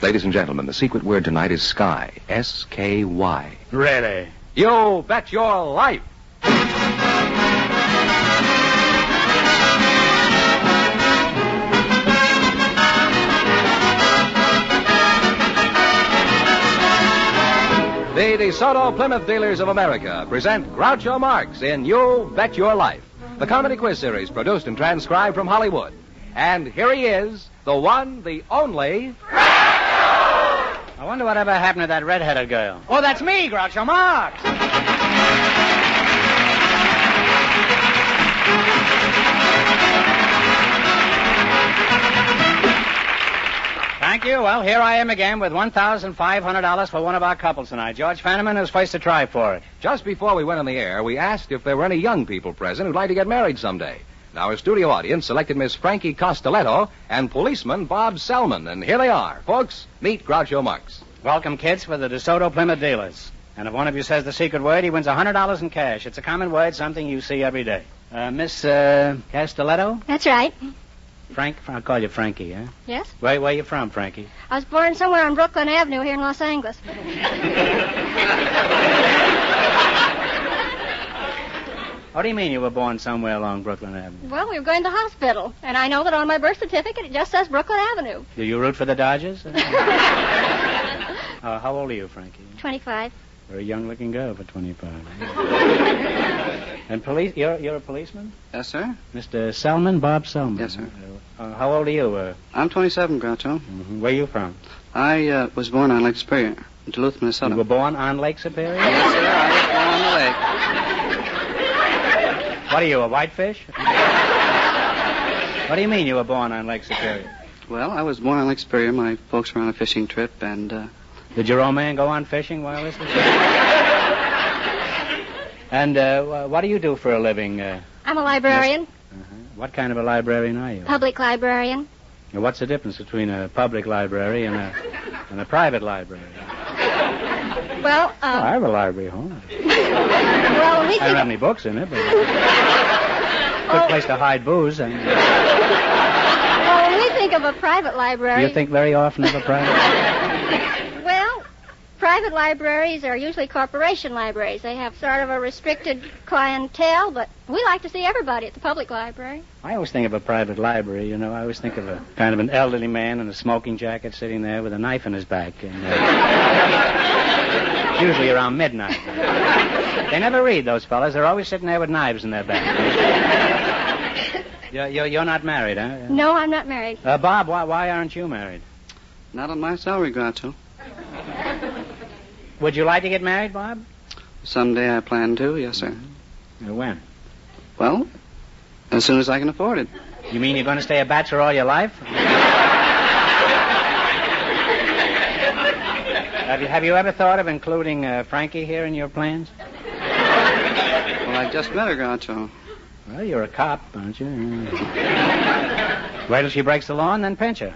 Ladies and gentlemen, the secret word tonight is sky. S-K-Y. Really? You bet your life. The DeSoto Plymouth Dealers of America present Groucho Marx in You Bet Your Life, the comedy quiz series produced and transcribed from Hollywood. And here he is, the one, the only... I wonder whatever happened to that red-headed girl. Oh, that's me, Groucho Marx. Thank you. Well, here I am again with $1,500 for one of our couples tonight. George Fenneman is first to try for it. Just before we went on the air, we asked if there were any young people present who'd like to get married someday. Now, our studio audience selected Miss Frankie Costelletto and Policeman Bob Selman, and here they are. Folks, meet Groucho Marx. Welcome, kids, for the DeSoto Plymouth Dealers. And if one of you says the secret word, he wins $100 in cash. It's a common word, something you see every day. Miss Castelletto? That's right. Frank? I'll call you Frankie, huh? Yes? Where are you from, Frankie? I was born somewhere on Brooklyn Avenue here in Los Angeles. What do you mean you were born somewhere along Brooklyn Avenue? Well, we were going to the hospital, and I know that on my birth certificate it just says Brooklyn Avenue. Do you root for the Dodgers? How old are you, Frankie? 25. Very young-looking girl for 25. And you're a policeman? Yes, sir. Mr. Selman, Bob Selman. Yes, sir. How old are you? I'm 27, Groucho. Mm-hmm. Where are you from? I was born on Lake Superior, in Duluth, Minnesota. You were born on Lake Superior? Yes, sir. I was born on the lake. What are you, a whitefish? What do you mean you were born on Lake Superior? Well, I was born on Lake Superior. My folks were on a fishing trip, and... Did your old man go on fishing while this was... And what do you do for a living? I'm a librarian. What kind of a librarian are you? Public librarian. Now, what's the difference between a public library and a private library? Well, I have a library home. Well, I don't have any books in it, but good place to hide booze. And... Well, when we think of a private library... Do you think very often of a private library? Well, private libraries are usually corporation libraries. They have sort of a restricted clientele, but we like to see everybody at the public library. I always think of a private library, I always think of a kind of an elderly man in a smoking jacket sitting there with a knife in his back. And, usually around midnight. They never read, those fellas. They're always sitting there with knives in their back. You're not married, huh? No, I'm not married. Bob, why aren't you married? Not on my salary, Groucho. Would you like to get married, Bob? Someday I plan to, yes, sir. When? Well, as soon as I can afford it. You mean you're going to stay a bachelor all your life? Have you ever thought of including Frankie here in your plans? Well, I just met her, Groucho. Well, you're a cop, aren't you? Wait till she breaks the law and then pinch her.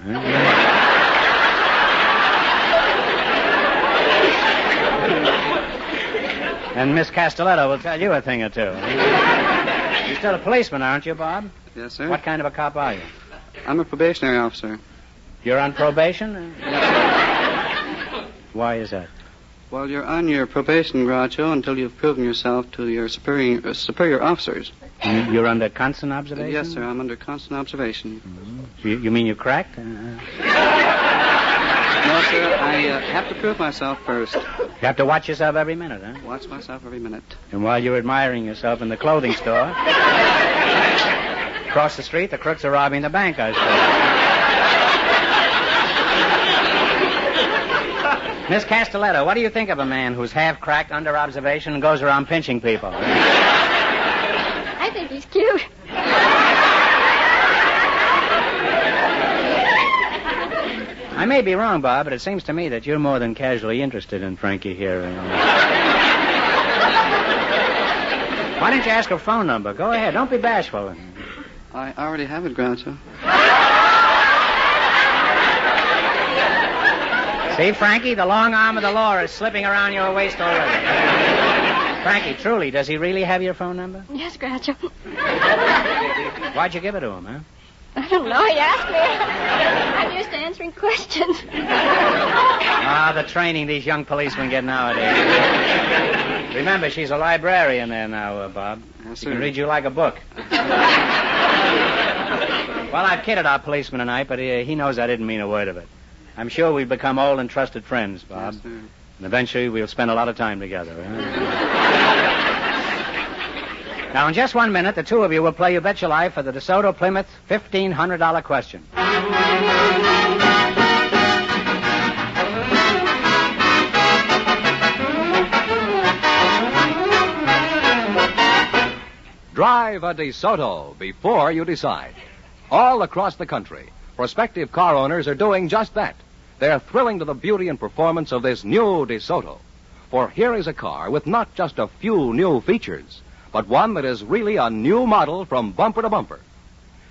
And Miss Castelletto will tell you a thing or two. You're still a policeman, aren't you, Bob? Yes, sir. What kind of a cop are you? I'm a probationary officer. You're on probation? Why is that? Well, you're on your probation, Groucho, until you've proven yourself to your superior officers. You're under constant observation? Yes, sir. I'm under constant observation. Mm-hmm. You mean you cracked? No, sir. I have to prove myself first. You have to watch yourself every minute, huh? Watch myself every minute. And while you're admiring yourself in the clothing store, across the street, the crooks are robbing the bank, I suppose. Miss Castelletto, what do you think of a man who's half-cracked, under observation, and goes around pinching people? I think he's cute. I may be wrong, Bob, but it seems to me that you're more than casually interested in Frankie here. Why don't you ask her phone number? Go ahead. Don't be bashful. I already have it, Groucho. See, Frankie, the long arm of the law is slipping around your waist already. Frankie, truly, does he really have your phone number? Yes, Groucho. Why'd you give it to him, huh? I don't know. He asked me. I'm used to answering questions. The training these young policemen get nowadays. Remember, she's a librarian there now, Bob. Yes, She sir. can read you like a book. Well, I've kidded our policeman tonight, but he knows I didn't mean a word of it. I'm sure we've become old and trusted friends, Bob. Yes, sir. And eventually we'll spend a lot of time together. Now, in just 1 minute, the two of you will play You Bet Your Life for the DeSoto Plymouth $1,500 question. Drive a DeSoto before you decide. All across the country, prospective car owners are doing just that. They're thrilling to the beauty and performance of this new DeSoto. For here is a car with not just a few new features, but one that is really a new model from bumper to bumper.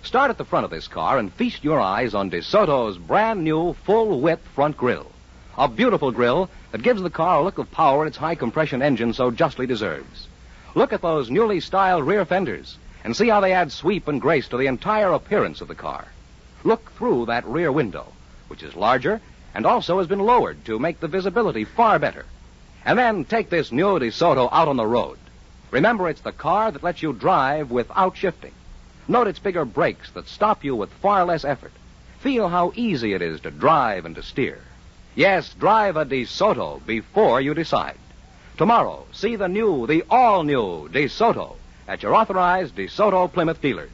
Start at the front of this car and feast your eyes on DeSoto's brand new full-width front grille. A beautiful grille that gives the car a look of power its high-compression engine so justly deserves. Look at those newly styled rear fenders and see how they add sweep and grace to the entire appearance of the car. Look through that rear window, which is larger and also has been lowered to make the visibility far better. And then take this new DeSoto out on the road. Remember, it's the car that lets you drive without shifting. Note its bigger brakes that stop you with far less effort. Feel how easy it is to drive and to steer. Yes, drive a DeSoto before you decide. Tomorrow, see the all-new DeSoto at your authorized DeSoto Plymouth dealers.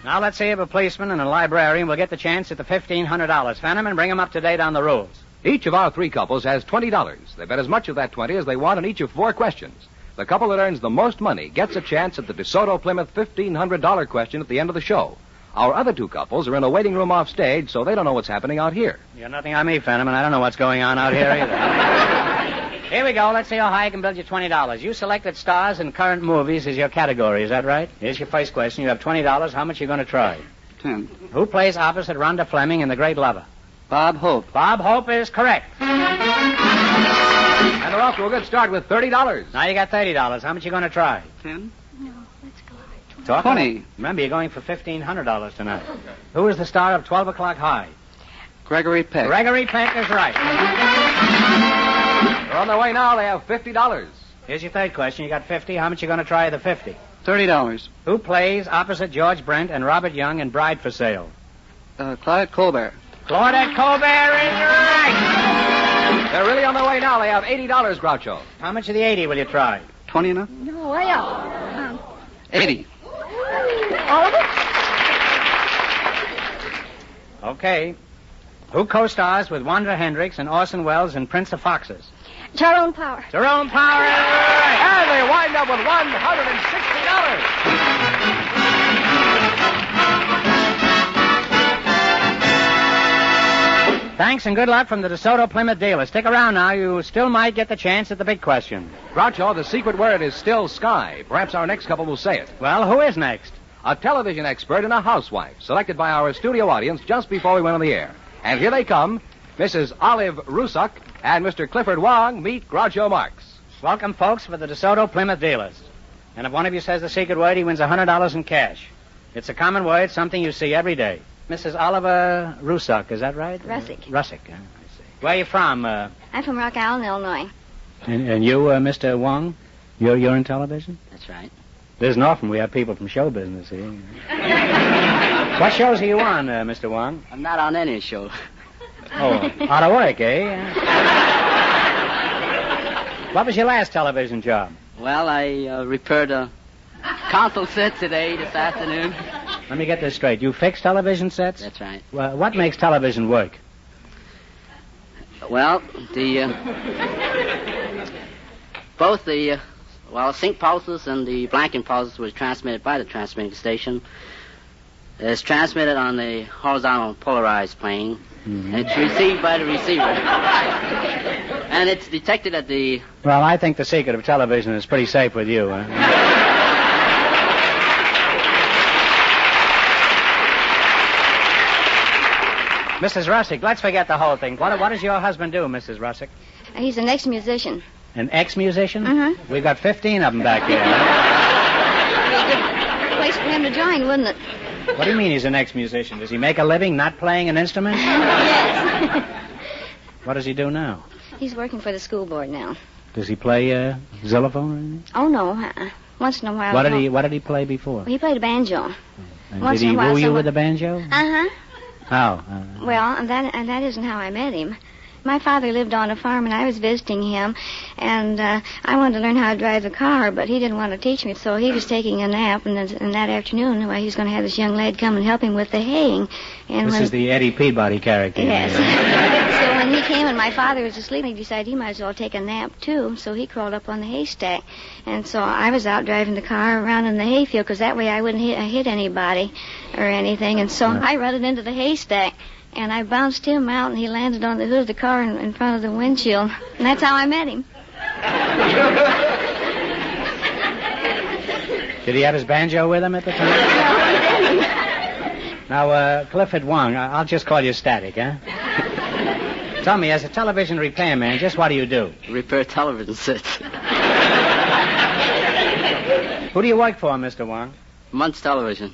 Now let's see if a policeman and a librarian will get the chance at the $1,500. Fenneman, bring them up to date on the rules. Each of our three couples has $20. They bet as much of that $20 as they want in each of 4 questions. The couple that earns the most money gets a chance at the DeSoto Plymouth $1,500 question at the end of the show. Our other 2 couples are in a waiting room off stage, so they don't know what's happening out here. You're nothing on me, Fenneman. I don't know what's going on out here either. Here we go. Let's see how high I can build you $20. You selected stars in current movies as your category. Is that right? Here's your first question. You have $20. How much are you going to try? 10. Who plays opposite Rhonda Fleming in The Great Lover? Bob Hope. Bob Hope is correct. And they're off to a good start with $30. Now you got $30. How much are you going to try? 10. No, let's go. Talk 20. Remember, you're going for $1,500 tonight. Who is the star of 12 O'Clock High? Gregory Peck. Gregory Peck is right. They're on their way now. They have $50. Here's your third question. You got 50. How much are you going to try the 50? $30. Who plays opposite George Brent and Robert Young in Bride for Sale? Claudette Colbert. Claudette Colbert is right. They're really on their way now. They have $80, Groucho. How much of the 80 will you try? 20 enough? No, way up. 80. All of it? Okay. Who co-stars with Wanda Hendricks and Orson Welles in Prince of Foxes? Tyrone Power. Jerome Power is right. And they wind up with $160. Thanks and good luck from the DeSoto Plymouth dealer. Stick around now. You still might get the chance at the big question. Groucho, the secret word is still sky. Perhaps our next couple will say it. Well, who is next? A television expert and a housewife, selected by our studio audience just before we went on the air. And here they come, Mrs. Olive Rusuck and Mr. Clifford Wong. Meet Groucho Marx. Welcome, folks, for the DeSoto Plymouth dealers. And if one of you says the secret word, he wins $100 in cash. It's a common word, something you see every day. Mrs. Oliver Rusuck, is that right? Russick. Russick, I see. Where are you from? I'm from Rock Island, Illinois. And you, Mr. Wong? You're in television? That's right. It isn't often we have people from show business here. What shows are you on, Mr. Wong? I'm not on any show. Oh, out of work, eh? What was your last television job? Well, I repaired a console set this afternoon. Let me get this straight. You fix television sets? That's right. Well, what makes television work? Well, both the sync pulses and the blanking pulses were transmitted by the transmitting station. It's transmitted on the horizontal polarized plane, and it's received by the receiver. And it's detected at the... Well, I think the secret of television is pretty safe with you. Mrs. Russick, let's forget the whole thing. What does your husband do, Mrs. Russick? He's the next musician. An ex-musician? Mm-hmm. We've got 15 of them back here. Good place for him to join, wouldn't it? What do you mean he's an ex-musician? Does he make a living not playing an instrument? Yes. What does he do now? He's working for the school board now. Does he play xylophone or anything? Oh, no. Once in a while. What did he play before? He played a banjo. And Once did he in a while woo you someone- with the banjo? Uh-huh. How? Well, and that isn't how I met him. My father lived on a farm, and I was visiting him, and I wanted to learn how to drive the car, but he didn't want to teach me, so he was taking a nap, and that afternoon, he was going to have this young lad come and help him with the haying. And This is the Eddie Peabody character. Yes. So when he came and my father was asleep, he decided he might as well take a nap, too, so he crawled up on the haystack. And so I was out driving the car around in the hayfield, because that way I wouldn't hit anybody or anything, and so I run it into the haystack. And I bounced him out, and he landed on the hood of the car in front of the windshield. And that's how I met him. Did he have his banjo with him at the time? No, he didn't. Now, Clifford Wong, I'll just call you Static, huh? Tell me, as a television repairman, just what do you do? Repair television sets. Who do you work for, Mr. Wong? Muntz Television.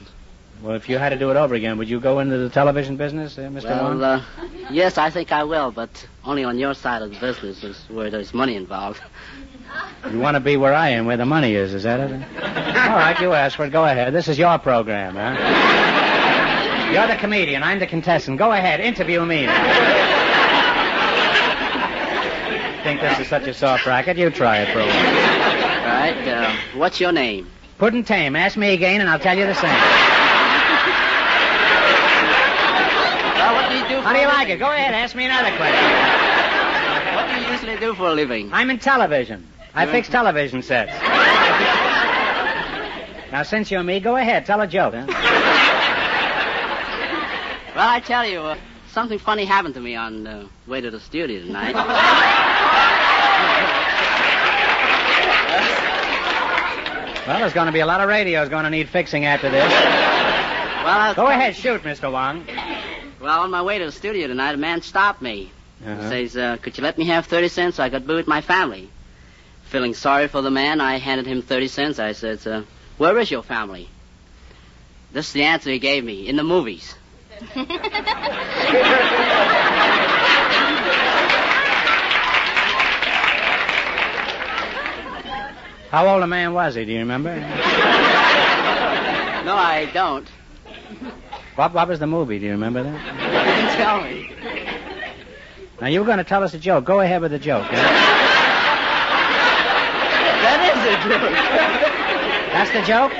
Well, if you had to do it over again, would you go into the television business, Mr. Wong? Well, yes, I think I will, but only on your side of the business is where there's money involved. You want to be where I am, where the money is that it? All right, you asked for it. Go ahead. This is your program, huh? You're the comedian. I'm the contestant. Go ahead. Interview me now. Think this is such a soft racket? You try it for a while. All right, what's your name? Puddin' Tame. Ask me again, and I'll tell you the same. Well, what do you do for How do you a like living? it? Go ahead. Ask me another question. What do you usually do for a living? I'm in television. I fix television sets. Now, since you're me, go ahead. Tell a joke, huh? Well, I tell you, something funny happened to me on the way to the studio tonight. Well, there's going to be a lot of radios going to need fixing after this. Well, Go ahead. Shoot, Mr. Wong. Well, on my way to the studio tonight, a man stopped me. Uh-huh. He says, could you let me have 30 cents so I could be with my family? Feeling sorry for the man, I handed him 30 cents. I said, where is your family? This is the answer he gave me, in the movies. How old a man was he? Do you remember? No, I don't. What was the movie? Do you remember that? You didn't tell me. Now, you were going to tell us a joke. Go ahead with the joke. Huh? That is a joke. That's the joke?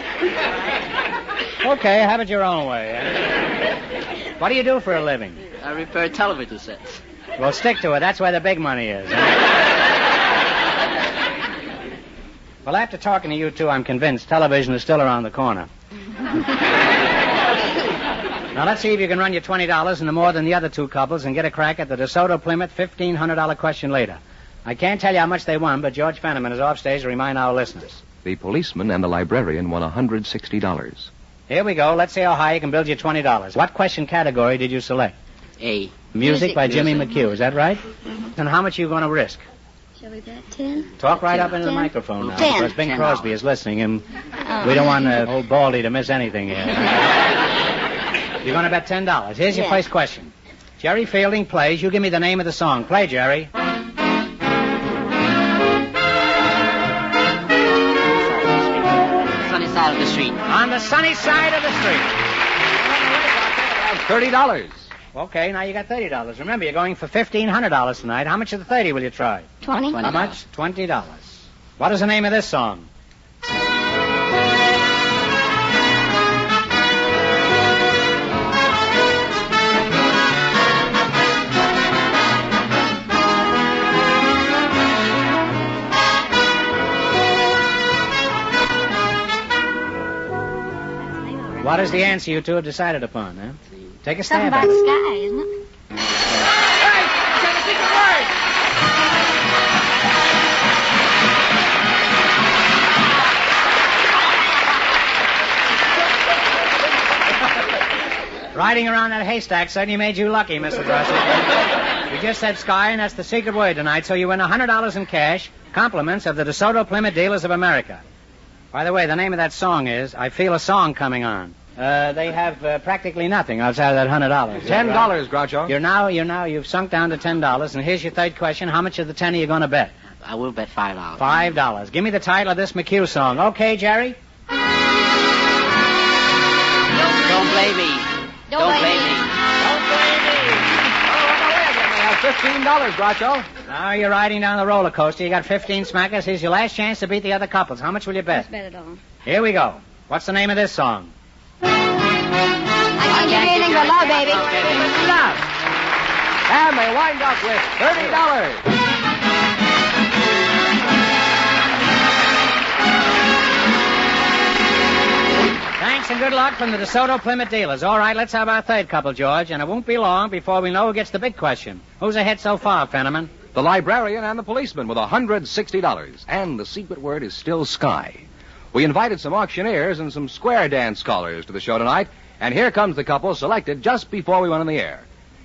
Okay, have it your own way. Huh? What do you do for a living? I repair television sets. Well, stick to it. That's where the big money is. Huh? Well, after talking to you two, I'm convinced television is still around the corner. Now, let's see if you can run your $20 into more than the other two couples and get a crack at the Dotto Plymouth $1,500 question later. I can't tell you how much they won, but George Fenneman is off stage to remind our listeners. The policeman and the librarian won $160. Here we go. Let's see how high you can build your $20. What question category did you select? A. Music by Jimmy Music. McHugh. Is that right? And how much are you going to risk? Shall we bet 10? Talk right up into the 10? microphone now, 10. because Bing $10. Crosby is listening, and we don't want old Baldy to miss anything here. You're going to bet $10. Here's your Yes. first question. Jerry Fielding plays. You give me the name of the song. Play, Jerry. Sunny side of the street. On the sunny side of the street. $30. Okay, now you got $30. Remember, you're going for $1,500 tonight. How much of the 30 will you try? 20? How much? $20. What is the name of this song? What is the answer you two have decided upon, huh? Take a Something stab about at the it. sky, isn't it? Riding around that haystack certainly made you lucky, Mrs. Russell. You just said sky, and that's the secret word tonight, so you win $100 in cash Compliments of the DeSoto Plymouth Dealers of America. By the way, the name of that song is I Feel a Song Coming On. They have practically nothing outside of that $100. $10, Groucho. You've sunk down to $10, and here's your third question. How much of the 10 are you going to bet? I will bet $5. $5. Give me the title of this McHugh song. Okay, Jerry? Don't blame me. Don't blame me. Don't blame me. Oh, on the way again. They have $15, Groucho. Now you're riding down the roller coaster. You got 15 smackers. Here's your last chance to beat the other couples. How much will you bet? Let's bet it all. Here we go. What's the name of this song? I can't give you anything but love, baby. Love. And they wind up with $30. Thanks and good luck from the DeSoto Plymouth Dealers. All right, let's have our third couple, George, and it won't be long before we know who gets the big question. Who's ahead so far, Fenneman? The librarian and the policeman with $160. And the secret word is still Sky. We invited some auctioneers and some square dance callers to the show tonight, and here comes the couple selected just before we went on the air.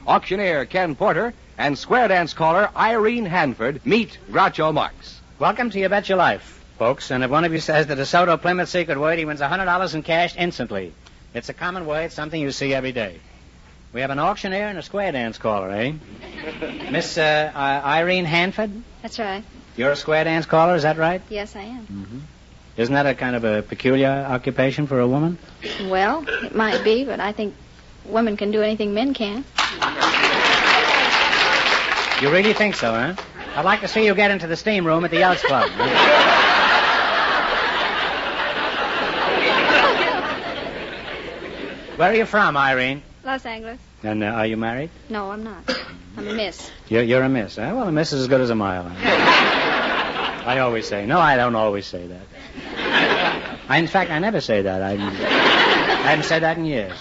Auctioneer Ken Porter and square dance caller Irene Hanford meet Groucho Marx. Welcome to You Bet Your Life, folks, and if one of you says the DeSoto Plymouth secret word, he wins $100 in cash instantly. It's a common word, something you see every day. We have an auctioneer and a square dance caller, eh? Miss Irene Hanford? That's right. You're a square dance caller, is that right? Yes, I am. Mm-hmm. Isn't that a kind of a peculiar occupation for a woman? Well, it might be, but I think women can do anything men can. You really think so, huh? I'd like to see you get into the steam room at the Elks Club. Where are you from, Irene? Los Angeles. And are you married? No, I'm not. I'm a miss. You're a miss, huh? Well, a miss is as good as a mile. I always say. No, I don't always say that. In fact, I never say that. I haven't said that in years.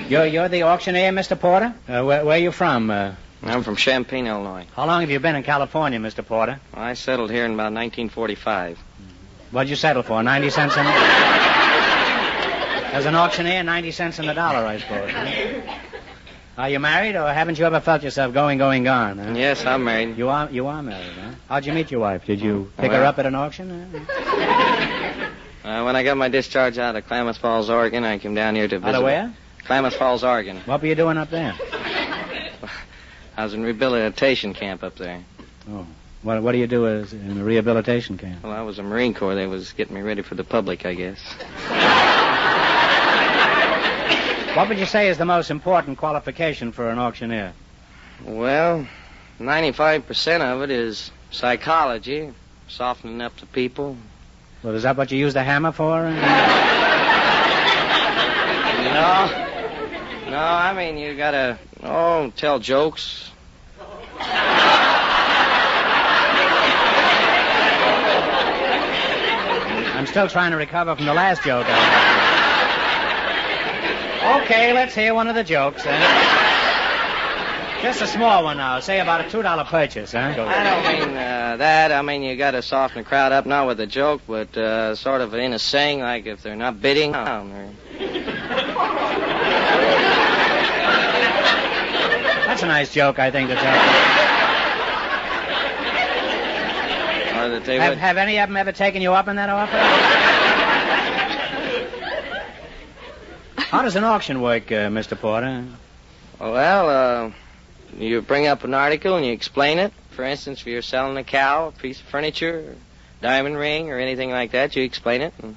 You're the auctioneer, Mr. Porter? Where are you from? I'm from Champaign, Illinois. How long have you been in California, Mr. Porter? I settled here in about 1945. What'd you settle for? 90 cents in it? As an auctioneer, 90 cents in the dollar, I suppose. Are you married, or haven't you ever felt yourself going, gone? Huh? Yes, I'm married. You are married, huh? How'd you meet your wife? Did you pick her up at an auction? When I got my discharge out of Klamath Falls, Oregon, I came down here to visit. Out of where? Klamath Falls, Oregon. What were you doing up there? I was in rehabilitation camp up there. Oh. What do you do in a rehabilitation camp? Well, I was a Marine Corps. They was getting me ready for the public, I guess. What would you say is the most important qualification for an auctioneer? Well, 95% of it is psychology, softening up the people. Well, is that what you use the hammer for? No, I mean, you gotta, tell jokes. I'm still trying to recover from the last joke. Okay, let's hear one of the jokes, Just a small one now. Say about a $2 purchase, huh? I don't mean that. I mean, you got to soften the crowd up, not with a joke, but sort of in a saying, like if they're not bidding. That's a nice joke, I think, to tell. Or that they have any of them ever taken you up in that offer? How does an auction work, Mr. Porter? Well, you bring up an article and you explain it. For instance, if you're selling a cow, a piece of furniture, a diamond ring, or anything like that, you explain it. And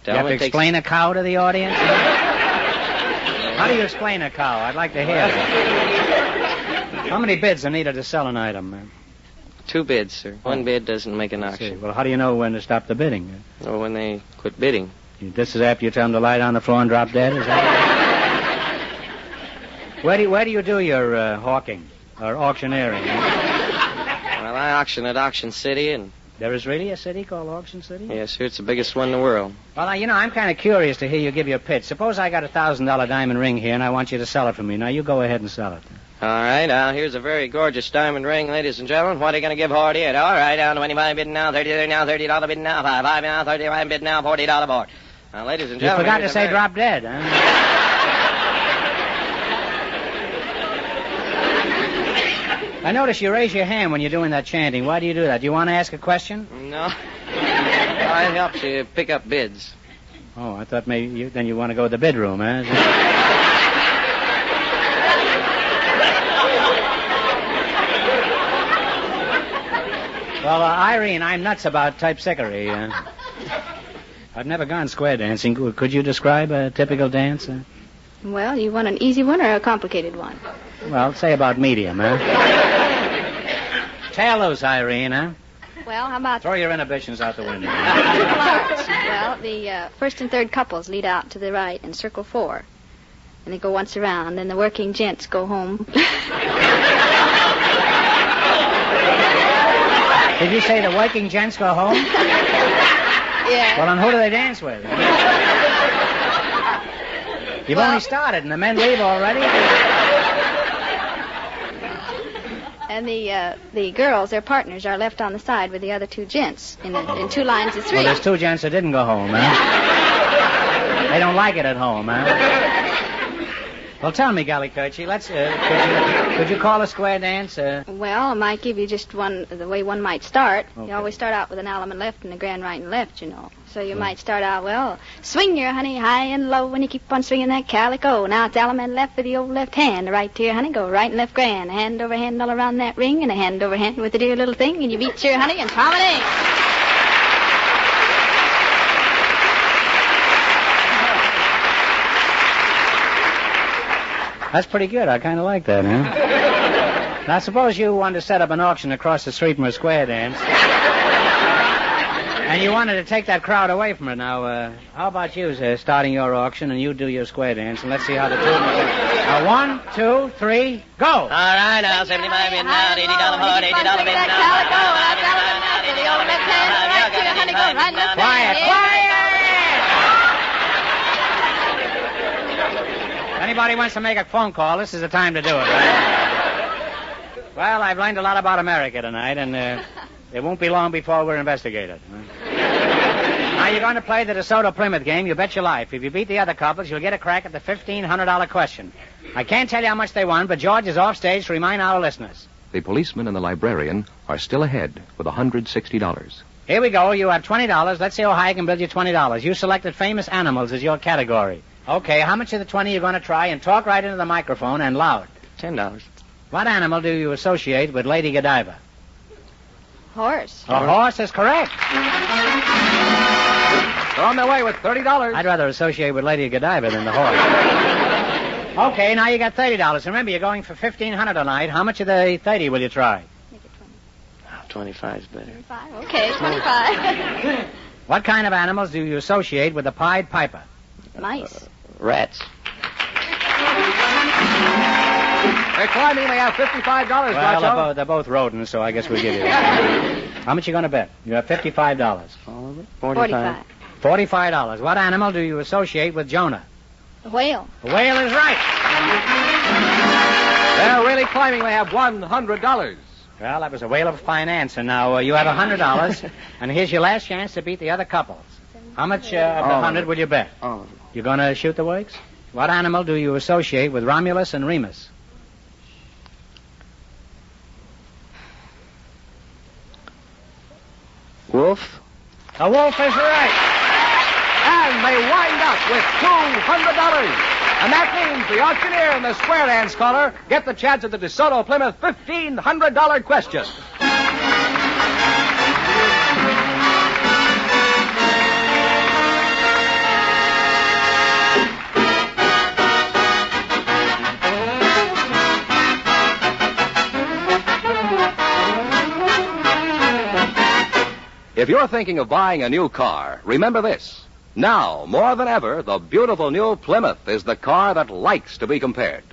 you have to explain a cow to the audience? How do you explain a cow? I'd like to hear that. How many bids are needed to sell an item? 2 bids, sir. 1 bid doesn't make an auction. Well, how do you know when to stop the bidding? Or when they quit bidding. This is after you tell them to lie down on the floor and drop dead, is that Where do you do your hawking or auctioneering? Well, I auction at Auction City, and there is really a city called Auction City? Yes, sir. It's the biggest one in the world. Well, I'm kind of curious to hear you give your pitch. Suppose I got a $1,000 diamond ring here, and I want you to sell it for me. Now, you go ahead and sell it. All right. Here's a very gorgeous diamond ring, ladies and gentlemen. What are you going to give for it? All right. Down to $25 bidding now, $30 now, $30 bidding now, $5 now, $35 bidding now, $40 board. Now, ladies and gentlemen... You forgot to say drop dead, huh? I notice you raise your hand when you're doing that chanting. Why do you do that? Do you want to ask a question? No. It helps you pick up bids. Oh, I thought maybe then you want to go to the bid room, huh? Well, Irene, I'm nuts about typesickery. I've never gone square dancing. Could you describe a typical dance? Well, you want an easy one or a complicated one? Well, say about medium, huh? Tear loose, Irene, huh? Well, how about... Throw your inhibitions out the window. Well, the first and third couples lead out to the right in circle 4. And they go once around. Then the working gents go home. Did you say the working gents go home? Yeah. Well, and who do they dance with? You've only started, and the men leave already? And the girls, their partners, are left on the side with the other two gents in 2 lines of 3. Well, there's 2 gents that didn't go home, huh? They don't like it at home, huh? Well, tell me, Gallicurci, could you call a square dance? Well, I might give you just the way one might start. Okay. You always start out with an element left and a grand right and left, you know. So you might start out, well, swing your honey high and low when you keep on swinging that calico. Now it's element left with the old left hand. Right to your honey, go right and left grand. Hand over hand all around that ring and a hand over hand with the dear little thing. And you beat your honey and promenade. That's pretty good. I kind of like that, huh? Now, suppose you wanted to set up an auction across the street from a square dance. And you wanted to take that crowd away from it. Now, how about you, starting your auction, and you do your square dance, and let's see how the 2 of them go. Now, 1, 2, 3, go! All right, now, 75 bid now, $80 board, $80 bid now. Quiet! If anybody wants to make a phone call, this is the time to do it, right? Well, I've learned a lot about America tonight, and it won't be long before we're investigated. Now, you're going to play the DeSoto Plymouth game. You bet your life. If you beat the other couples, you'll get a crack at the $1,500 question. I can't tell you how much they won, but George is off stage to remind our listeners. The policeman and the librarian are still ahead with $160. Here we go. You have $20. Let's see how high I can build you $20. You selected famous animals as your category. Okay, how much of the 20 you're going to try, and talk right into the microphone and loud? $10. What animal do you associate with Lady Godiva? Horse. A horse is correct. They're on their way with $30. I'd rather associate with Lady Godiva than the horse. Okay, now you got $30. Remember, you're going for $1,500 tonight. How much of the 30 will you try? Make it 20. 25 is better. 25. Okay, 25. What kind of animals do you associate with the Pied Piper? Mice. Rats. They're climbing. They have $55, Well, Groucho. they're both rodents, so I guess we'll give you that. How much you going to bet? You have $55. All of it? 45. $45. What animal do you associate with Jonah? A whale. The whale is right. They're really climbing. They have $100. Well, that was a whale of a fine answer. Now, you have $100, and here's your last chance to beat the other couples. How much of the 100 will you bet? All of it. You going to shoot the wakes? What animal do you associate with Romulus and Remus? Wolf. A wolf is right. And they wind up with $200. And that means the auctioneer and the square dance caller get the chance at the DeSoto Plymouth $1,500 question. If you're thinking of buying a new car, remember this. Now, more than ever, the beautiful new Plymouth is the car that likes to be compared.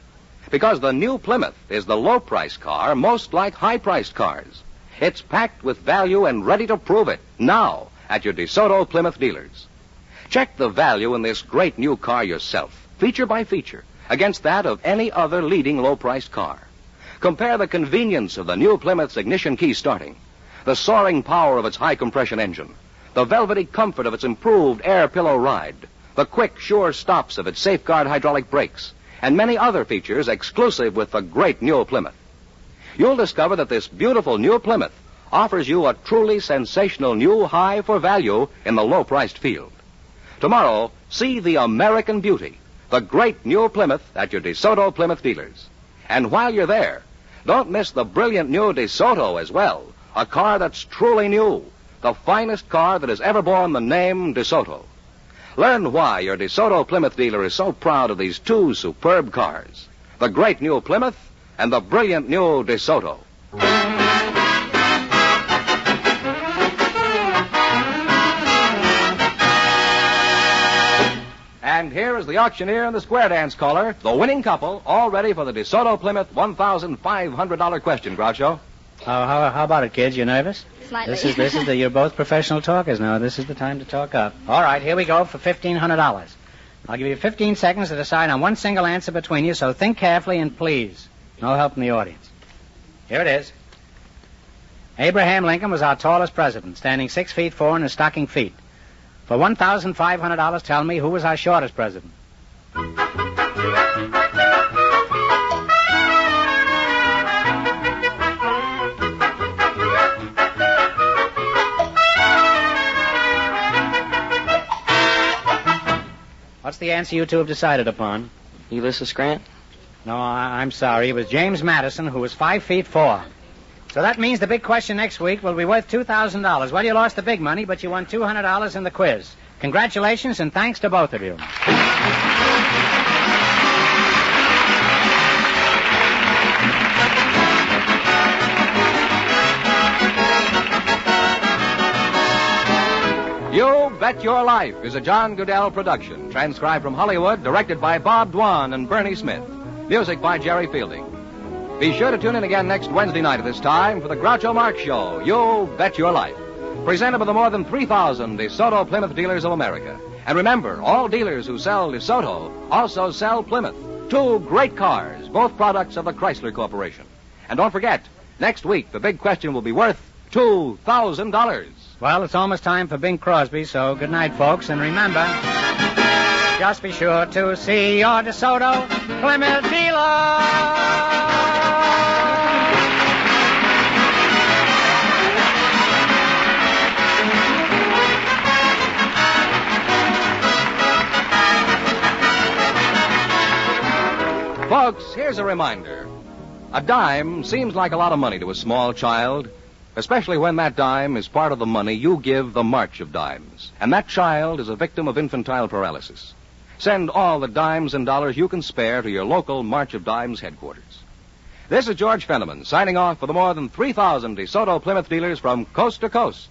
Because the new Plymouth is the low-price car most like high-priced cars. It's packed with value and ready to prove it now at your DeSoto Plymouth dealers. Check the value in this great new car yourself, feature by feature, against that of any other leading low-priced car. Compare the convenience of the new Plymouth's ignition key starting, the soaring power of its high-compression engine, the velvety comfort of its improved air pillow ride, the quick, sure stops of its safeguard hydraulic brakes, and many other features exclusive with the great new Plymouth. you'll discover that this beautiful new Plymouth offers you a truly sensational new high for value in the low-priced field. Tomorrow, see the American beauty, the great new Plymouth at your DeSoto Plymouth dealers. And while you're there, don't miss the brilliant new DeSoto as well, a car that's truly new, the finest car that has ever borne the name DeSoto. Learn why your DeSoto Plymouth dealer is so proud of these two superb cars, the great new Plymouth and the brilliant new DeSoto. And here is the auctioneer and the square dance caller, the winning couple, all ready for the DeSoto Plymouth $1,500 question, Groucho. How about it, kids? You nervous? Slightly. You're both professional talkers now. This is the time to talk up. All right, here we go for $1,500. I'll give you 15 seconds to decide on one single answer between you, so think carefully and please, no help from the audience. Here it is. Abraham Lincoln was our tallest president, standing 6 feet 4 in his stocking feet. For $1,500, tell me, who was our shortest president? What's the answer you two have decided upon? Ulysses Grant? No, I'm sorry. It was James Madison, who was 5 feet 4. So that means the big question next week will be worth $2,000. Well, you lost the big money, but you won $200 in the quiz. Congratulations, and thanks to both of you. You Bet Your Life is a John Goodell production, transcribed from Hollywood, directed by Bob Dwan and Bernie Smith. Music by Jerry Fielding. Be sure to tune in again next Wednesday night at this time for the Groucho Marx Show, You Bet Your Life, presented by the more than 3,000 DeSoto Plymouth dealers of America. And remember, all dealers who sell DeSoto also sell Plymouth, two great cars, both products of the Chrysler Corporation. And don't forget, next week the big question will be worth $2,000. Well, it's almost time for Bing Crosby, so good night, folks. And remember, just be sure to see your DeSoto Plymouth dealer. Folks, here's a reminder. A dime seems like a lot of money to a small child, especially when that dime is part of the money you give the March of Dimes. And that child is a victim of infantile paralysis. Send all the dimes and dollars you can spare to your local March of Dimes headquarters. This is George Fenneman signing off for the more than 3,000 DeSoto Plymouth dealers from coast to coast.